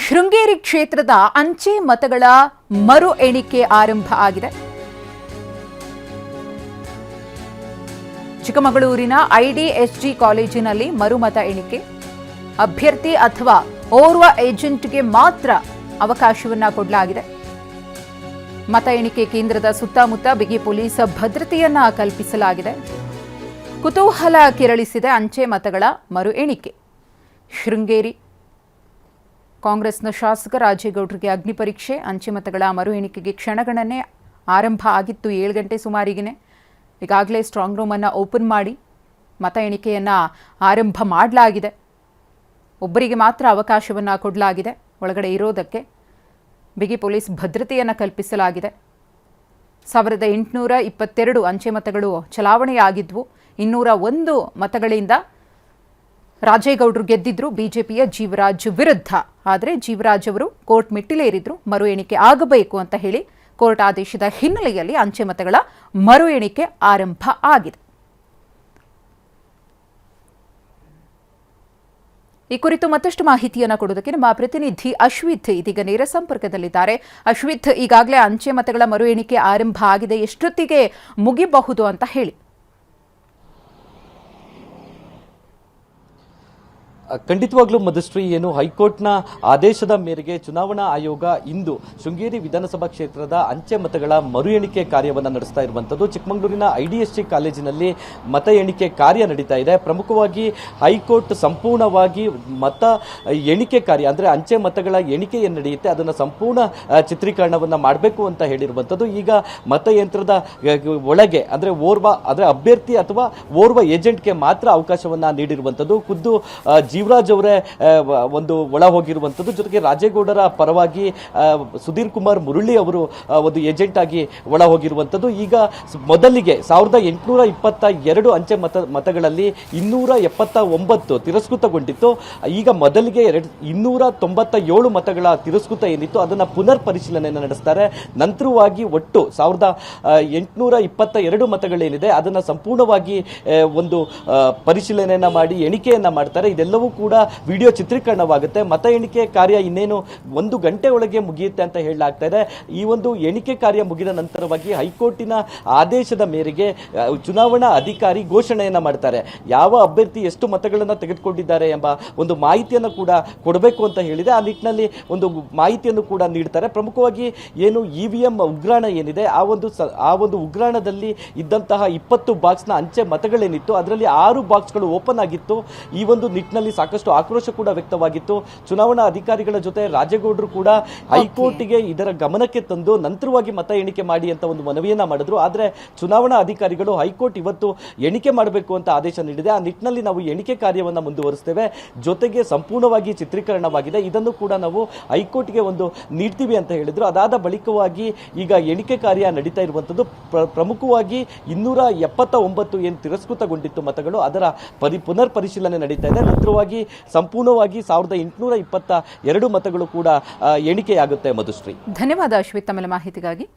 ಶೃಂಗೇರಿ ಕ್ಷೇತ್ರದ ಅಂಚೆ ಮತಗಳ ಮರು ಎಣಿಕೆ ಆರಂಭ ಆಗಿದೆ. ಚಿಕ್ಕಮಗಳೂರಿನ ಐಡಿಎಸ್ಜಿ ಕಾಲೇಜಿನಲ್ಲಿ ಮರುಮತ ಎಣಿಕೆ. ಅಭ್ಯರ್ಥಿ ಅಥವಾ ಓರ್ವ ಏಜೆಂಟ್ಗೆ ಮಾತ್ರ ಅವಕಾಶವನ್ನ ಕೊಡಲಾಗಿದೆ. ಮತ ಎಣಿಕೆ ಕೇಂದ್ರದ ಸುತ್ತಮುತ್ತ ಬಿಗಿ ಪೊಲೀಸ್ ಭದ್ರತೆಯನ್ನ ಕಲ್ಪಿಸಲಾಗಿದೆ. ಕುತೂಹಲ ಕೆರಳಿಸಿದೆ ಅಂಚೆ ಮತಗಳ ಮರು ಎಣಿಕೆ. ಶೃಂಗೇರಿ ಕಾಂಗ್ರೆಸ್ನ ಶಾಸಕ ರಾಜೇಗೌಡರಿಗೆ ಅಗ್ನಿ ಪರೀಕ್ಷೆ. ಅಂಚೆ ಮತಗಳ ಮರು ಎಣಿಕೆಗೆ ಕ್ಷಣಗಣನೆ ಆರಂಭ ಆಗಿತ್ತು. 7 ಗಂಟೆ ಸುಮಾರಿಗೆನೆ ಈಗಾಗಲೇ ಸ್ಟ್ರಾಂಗ್ ರೂಮ್ ಅನ್ನು ಓಪನ್ ಮಾಡಿ ಮತ ಎಣಿಕೆಯನ್ನು ಆರಂಭ ಮಾಡಲಾಗಿದೆ. ಒಬ್ಬರಿಗೆ ಮಾತ್ರ ಅವಕಾಶವನ್ನು ಕೊಡಲಾಗಿದೆ ಒಳಗಡೆ ಇರೋದಕ್ಕೆ. ಬಿಗಿ ಪೊಲೀಸ್ ಭದ್ರತೆಯನ್ನು ಕಲ್ಪಿಸಲಾಗಿದೆ. 1822 ಅಂಚೆ ಮತಗಳು ಚಲಾವಣೆಯಾಗಿದ್ವು. 201 ಮತಗಳಿಂದ ರಾಜೇಗೌಡರು ಗೆದ್ದಿದ್ರು ಬಿಜೆಪಿಯ ಜೀವರಾಜ್ ವಿರುದ್ಧ. ಆದರೆ ಜೀವರಾಜ್ ಅವರು ಕೋರ್ಟ್ ಮೆಟ್ಟಿಲೇರಿದ್ರು. ಮರು ಎಣಿಕೆ ಆಗಬೇಕು ಅಂತ ಹೇಳಿ ಕೋರ್ಟ್ ಆದೇಶದ ಹಿನ್ನೆಲೆಯಲ್ಲಿ ಅಂಚೆ ಮತಗಳ ಮರು ಎಣಿಕೆ ಆರಂಭ ಆಗಿದೆ. ಈ ಕುರಿತು ಮತ್ತಷ್ಟು ಮಾಹಿತಿಯನ್ನು ಕೊಡುವುದಕ್ಕೆ ನಮ್ಮ ಪ್ರತಿನಿಧಿ ಅಶ್ವಿತ್ ಇದೀಗ ನೇರ ಸಂಪರ್ಕದಲ್ಲಿದ್ದಾರೆ. ಅಶ್ವಿತ್, ಈಗಾಗಲೇ ಅಂಚೆ ಮತಗಳ ಮರು ಎಣಿಕೆ ಆರಂಭ ಆಗಿದೆ. ಎಷ್ಟೊತ್ತಿಗೆ ಮುಗಿಬಹುದು ಅಂತ ಹೇಳಿ? ಖಂಡಿತವಾಗ್ಲೂ ಮಧುಶ್ರೀ, ಏನು ಹೈಕೋರ್ಟ್ನ ಆದೇಶದ ಮೇರೆಗೆ ಚುನಾವಣಾ ಆಯೋಗ ಇಂದು ಶೃಂಗೇರಿ ವಿಧಾನಸಭಾ ಕ್ಷೇತ್ರದ ಅಂಚೆ ಮತಗಳ ಮರು ಎಣಿಕೆ ಕಾರ್ಯವನ್ನು ನಡೆಸ್ತಾ ಇರುವಂಥದ್ದು. ಚಿಕ್ಕಮಗಳೂರಿನ ಐಡಿಎಸ್ಜಿ ಕಾಲೇಜಿನಲ್ಲಿ ಮತ ಎಣಿಕೆ ಕಾರ್ಯ ನಡೀತಾ ಇದೆ. ಪ್ರಮುಖವಾಗಿ ಹೈಕೋರ್ಟ್ ಸಂಪೂರ್ಣವಾಗಿ ಮತ ಎಣಿಕೆ ಕಾರ್ಯ ಅಂದರೆ ಅಂಚೆ ಮತಗಳ ಎಣಿಕೆ ಏನು ನಡೆಯುತ್ತೆ ಅದನ್ನು ಸಂಪೂರ್ಣ ಚಿತ್ರೀಕರಣವನ್ನು ಮಾಡಬೇಕು ಅಂತ ಹೇಳಿರುವಂಥದ್ದು. ಈಗ ಮತಯಂತ್ರದ ಒಳಗೆ ಅಂದರೆ ಅಭ್ಯರ್ಥಿ ಅಥವಾ ಓರ್ವ ಏಜೆಂಟ್ಗೆ ಮಾತ್ರ ಅವಕಾಶವನ್ನು ನೀಡಿರುವಂಥದ್ದು. ಖುದ್ದು ಜೀವರಾಜ್ ಅವರೇ ಒಂದು ಒಳ ಹೋಗಿರುವಂಥದ್ದು. ಜೊತೆಗೆ ರಾಜೇಗೌಡರ ಪರವಾಗಿ ಸುಧೀರ್ ಕುಮಾರ್ ಮುರಳಿ ಅವರು ಒಂದು ಏಜೆಂಟ್ ಆಗಿ ಒಳ ಹೋಗಿರುವಂಥದ್ದು. ಈಗ ಮೊದಲಿಗೆ 1822 ಅಂಚೆ ಮತಗಳಲ್ಲಿ 279 ತಿರಸ್ಕೃತಗೊಂಡಿತ್ತು. ಈಗ ಮೊದಲಿಗೆ 297 ಮತಗಳ ತಿರಸ್ಕೃತ ಏನಿತ್ತು ಅದನ್ನು ಪುನರ್ ಪರಿಶೀಲನೆಯನ್ನು ನಡೆಸ್ತಾರೆ. ನಂತರವಾಗಿ ಒಟ್ಟು 1822 ಮತಗಳೇನಿದೆ ಅದನ್ನು ಸಂಪೂರ್ಣವಾಗಿ ಒಂದು ಪರಿಶೀಲನೆಯನ್ನ ಮಾಡಿ ಎಣಿಕೆಯನ್ನ ಮಾಡ್ತಾರೆ. ಇದೆಲ್ಲವೂ ಕೂಡ ವಿಡಿಯೋ ಚಿತ್ರೀಕರಣವಾಗುತ್ತೆ. ಮತ ಎಣಿಕೆ ಕಾರ್ಯ ಇನ್ನೇನು 1 ಗಂಟೆ ಒಳಗೆ ಮುಗಿಯುತ್ತೆ ಅಂತ ಹೇಳಲಾಗ್ತಾ ಇದೆ. ಈ ಒಂದು ಎಣಿಕೆ ಕಾರ್ಯ ಮುಗಿದ ನಂತರವಾಗಿ ಹೈಕೋರ್ಟಿನ ಆದೇಶದ ಮೇರೆಗೆ ಚುನಾವಣಾ ಅಧಿಕಾರಿ ಘೋಷಣೆಯನ್ನ ಮಾಡ್ತಾರೆ. ಯಾವ ಅಭ್ಯರ್ಥಿ ಎಷ್ಟು ಮತಗಳನ್ನು ತೆಗೆದುಕೊಂಡಿದ್ದಾರೆ ಎಂಬ ಒಂದು ಮಾಹಿತಿಯನ್ನು ಕೂಡ ಕೊಡಬೇಕು ಅಂತ ಹೇಳಿದೆ. ಆ ನಿಟ್ಟಿನಲ್ಲಿ ಒಂದು ಮಾಹಿತಿಯನ್ನು ಕೂಡ ನೀಡ್ತಾರೆ. ಪ್ರಮುಖವಾಗಿ ಏನು ಇವಿಎಂ ಉಗ್ರಾಣ ಏನಿದೆ ಆ ಒಂದು ಉಗ್ರಾಣದಲ್ಲಿ ಇದ್ದಂತಹ 20 ಬಾಕ್ಸ್ನ ಅಂಚೆ ಮತಗಳೇನಿತ್ತು ಅದರಲ್ಲಿ 6 ಬಾಕ್ಸ್ಗಳು ಓಪನ್ ಆಗಿತ್ತು. ಈ ಒಂದು ನಿಟ್ಟಿನಲ್ಲಿ ಸಾಕಷ್ಟು ಆಕ್ರೋಶ ಕೂಡ ವ್ಯಕ್ತವಾಗಿತ್ತು. ಚುನಾವಣಾ ಅಧಿಕಾರಿಗಳ ಜೊತೆ ರಾಜೇಗೌಡರು ಕೂಡ ಹೈಕೋರ್ಟ್ಗೆ ಇದರ ಗಮನಕ್ಕೆ ತಂದು ನಂತರವಾಗಿ ಮತ ಎಣಿಕೆ ಮಾಡಿ ಅಂತ ಒಂದು ಮನವಿಯನ್ನ ಮಾಡಿದ್ರು. ಆದರೆ ಚುನಾವಣಾ ಅಧಿಕಾರಿಗಳು ಹೈಕೋರ್ಟ್ ಇವತ್ತು ಎಣಿಕೆ ಮಾಡಬೇಕು ಅಂತ ಆದೇಶ ನೀಡಿದೆ. ಆ ನಿಟ್ಟಿನಲ್ಲಿ ನಾವು ಎಣಿಕೆ ಕಾರ್ಯವನ್ನು ಮುಂದುವರಿಸ್ತೇವೆ, ಜೊತೆಗೆ ಸಂಪೂರ್ಣವಾಗಿ ಚಿತ್ರೀಕರಣವಾಗಿದೆ, ಇದನ್ನು ಕೂಡ ನಾವು ಹೈಕೋರ್ಟ್ಗೆ ಒಂದು ನೀಡ್ತೀವಿ ಅಂತ ಹೇಳಿದ್ರು. ಅದಾದ ಬಳಿಕವಾಗಿ ಈಗ ಎಣಿಕೆ ಕಾರ್ಯ ನಡೀತಾ ಇರುವಂತದ್ದು. ಪ್ರಮುಖವಾಗಿ 279 ಏನು ತಿರಸ್ಕೃತಗೊಂಡಿತ್ತು ಮತಗಳು ಅದರ ಪುನರ್ ಪರಿಶೀಲನೆ ನಡೀತಾ ಇದೆ. ನಂತರವಾಗಿ ಸಂಪೂರ್ಣವಾಗಿ 1822 ಮತಗಳು ಕೂಡ ಎಣಿಕೆಯಾಗುತ್ತೆ. ಮಧುಶ್ರೀ, ಧನ್ಯವಾದ ಅಶ್ವಿತ್ ತಮ್ಮ ಮಾಹಿತಿಗಾಗಿ.